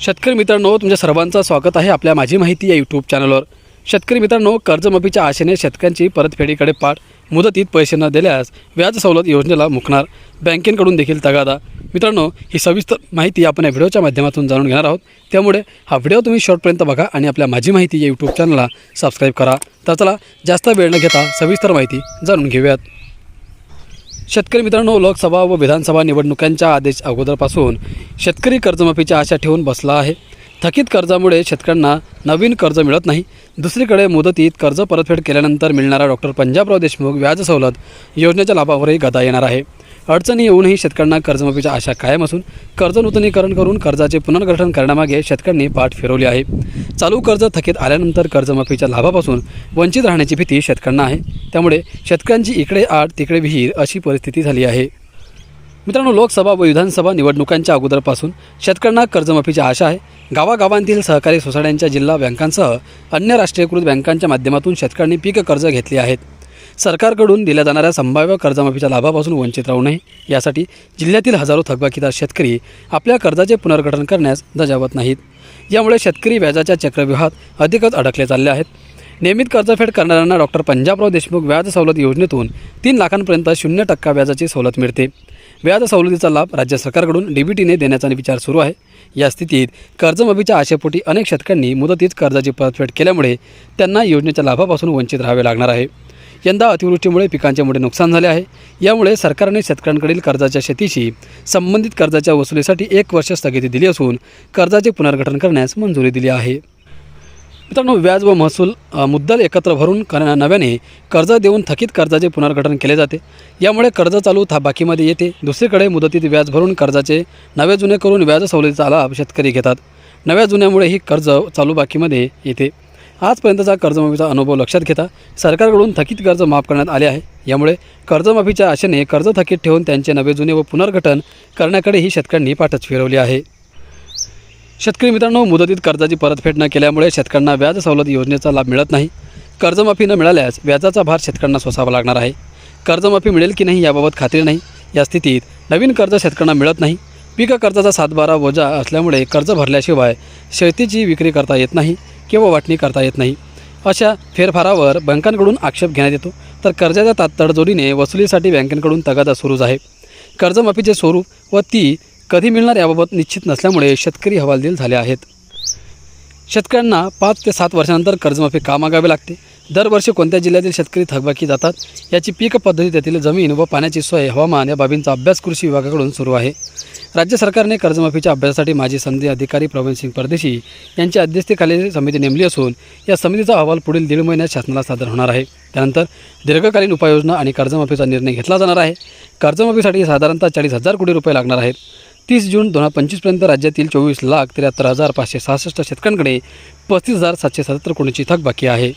शेतकरी मित्रांनो, तुमच्या सर्वांचं स्वागत आहे आपल्या माझी माहिती या यूट्यूब चॅनलवर। शेतकरी मित्रांनो, कर्जमाफीच्या आशेने शेतकऱ्यांची परतफेडीकडे पाठ, मुदतीत पैसे न दिल्यास व्याज सवलत योजनेला मुकणार, बँकेकडून देखील तगादा। मित्रांनो, ही सविस्तर माहिती आपण या व्हिडिओच्या माध्यमातून जाणून घेणार आहोत, त्यामुळे हा व्हिडिओ तुम्ही शेवटपर्यंत बघा आणि आपल्या माझी माहिती या यूट्यूब चॅनलला सबस्क्राइब करा। तर चला जास्त वेळ न घेता सविस्तर माहिती जाणून घेऊयात। शेतकरी मित्रांनो, लोकसभा व विधानसभा निवडणुकांच्या आदेश अगोदरपासून शेतकरी कर्जमाफीची आशा ठेवून बसला आहे। थकीत कर्जामुळे शेतकऱ्यांना नवीन कर्ज मिळत नाही। दुसरीकडे मुदतीत कर्ज परतफेड केल्यानंतर मिळणारा डॉक्टर पंजाबराव देशमुख व्याज सवलत योजनेच्या लाभावरही गदा येणार आहे। अडचणी येऊनही शेतकऱ्यांना कर्जमाफीची आशा कायम असून कर्ज नूतनीकरण करून कर्जाचे पुनर्गठन करण्यामागे शेतकऱ्यांनी पाठ फिरवली आहे। चालू कर्ज थकीत आल्यानंतर कर्जमाफीच्या लाभापासून वंचित राहण्याची भीती शेतकऱ्यांना आहे, त्यामुळे शेतकऱ्यांची इकडे आड तिकडे विहीर अशी परिस्थिती झाली आहे। मित्रांनो, लोकसभा व विधानसभा निवडणुकांच्या अगोदरपासून शेतकऱ्यांना कर्जमाफीची आशा आहे। गावागावांतील सहकारी सोसायट्यांच्या जिल्हा बँकांसह अन्य राष्ट्रीयकृत बँकांच्या माध्यमातून शेतकऱ्यांनी पीक कर्ज घेतली आहेत। सरकारकडून दिल्या जाणाऱ्या संभाव्य कर्जमाफीच्या लाभापासून वंचित राहू नये यासाठी जिल्ह्यातील हजारो थकबाकीदार शेतकरी आपल्या कर्जाचे पुनर्गठन करण्यास धजावत नाहीत। यामुळे शेतकरी व्याजाच्या चक्रव्यूहात अधिकच अडकले चालले आहेत। नियमित कर्जफेड करणाऱ्यांना डॉक्टर पंजाबराव देशमुख व्याज सवलत योजनेतून 3 लाखांपर्यंत 0% व्याजाची सवलत मिळते। व्याज सवलतीचा लाभ राज्य सरकारकडून डीबीटीने देण्याचा विचार सुरू आहे। या स्थितीत कर्जमाफीच्या आशेपोटी अनेक शेतकऱ्यांनी मुदतीत कर्जाची परतफेड केल्यामुळे त्यांना योजनेच्या लाभापासून वंचित राहावे लागणार आहे। यंदा अतिवृष्टीमुळे पिकांचे मोठे नुकसान झाले आहे। यामुळे सरकारने शेतकऱ्यांकडील कर्जाच्या शेतीशी संबंधित कर्जाच्या वसुलीसाठी 1 वर्ष स्थगिती दिली असून कर्जाचे पुनर्गठन करण्यास मंजुरी दिली आहे। मित्रांनो, व्याज व महसूल मुद्दल एकत्र भरून नव्याने कर्ज देऊन थकीत कर्जाचे पुनर्गठन केले जाते। यामुळे कर्ज चालू बाकीमध्ये येते। दुसरीकडे मुदतीत व्याज भरून कर्जाचे नवे जुने करून व्याज सवलतीचा लाभ शेतकरी घेतात। नव्या जुन्यामुळे ही कर्ज चालू बाकीमध्ये येते। आजपर्यंतचा कर्जमाफीचा अनुभव लक्षात घेता सरकारकडून थकीत कर्ज माफ करण्यात आले आहे। यामुळे कर्जमाफीच्या आशेने कर्ज थकीत ठेवून त्यांचे नवे जुने व पुनर्गठन करण्याकडेही शेतकऱ्यांनी पाठच फिरवली आहे। शेतकरी मित्रांनो, मुदतीत कर्जाची परतफेड न केल्यामुळे शेतकऱ्यांना व्याज सवलत योजनेचा लाभ मिळत नाही। कर्जमाफी न मिळाल्यास व्याजाचा भार शेतकऱ्यांना सोसावा लागणार आहे। कर्जमाफी मिळेल की नाही याबाबत खात्री नाही। या स्थितीत नवीन कर्ज शेतकऱ्यांना मिळत नाही। पीक कर्जाचा 7/12 ओझा असल्यामुळे कर्ज भरल्याशिवाय शेतीची विक्री करता येत नाही किंवा वाटणी करता येत नाही। अशा फेरफारावर बँकांकडून आक्षेप घेण्यात येतो, तर कर्जाच्या तडजोडीने वसुलीसाठी बँकेकडून तगादा सुरूच आहे। कर्जमाफीचे स्वरूप व ती कधी मिळणार याबाबत निश्चित नसल्यामुळे शेतकरी हवालदिल झाले आहेत। शेतकऱ्यांना 5 ते 7 वर्षांनंतर कर्जमाफी का मागावी लागते? दरवर्षी कोणत्या जिल्ह्यातील शेतकरी थकबाकी जातात? याची पीक पद्धती, त्यातील जमीन व पाण्याची सोय, हवामान या बाबींचा अभ्यास कृषी विभागाकडून सुरू आहे। राज्य सरकारने कर्जमाफीच्या अभ्यासासाठी माजी सनदी अधिकारी प्रवीणसिंग परदेशी यांच्या अध्यक्षतेखाली समिती नेमली असून या समितीचा अहवाल पुढील 1.5 महिन्यात शासनाला सादर होणार आहे। त्यानंतर दीर्घकालीन उपाययोजना आणि कर्जमाफीचा निर्णय घेतला जाणार आहे। कर्जमाफीसाठी साधारणतः 40,000 कोटी रुपये लागणार आहेत। 30 जून 2025 पर्यंत राज्यातील 24,73,566 शेतकऱ्यांकडे 35,777 कोटींची थकबाकी आहे।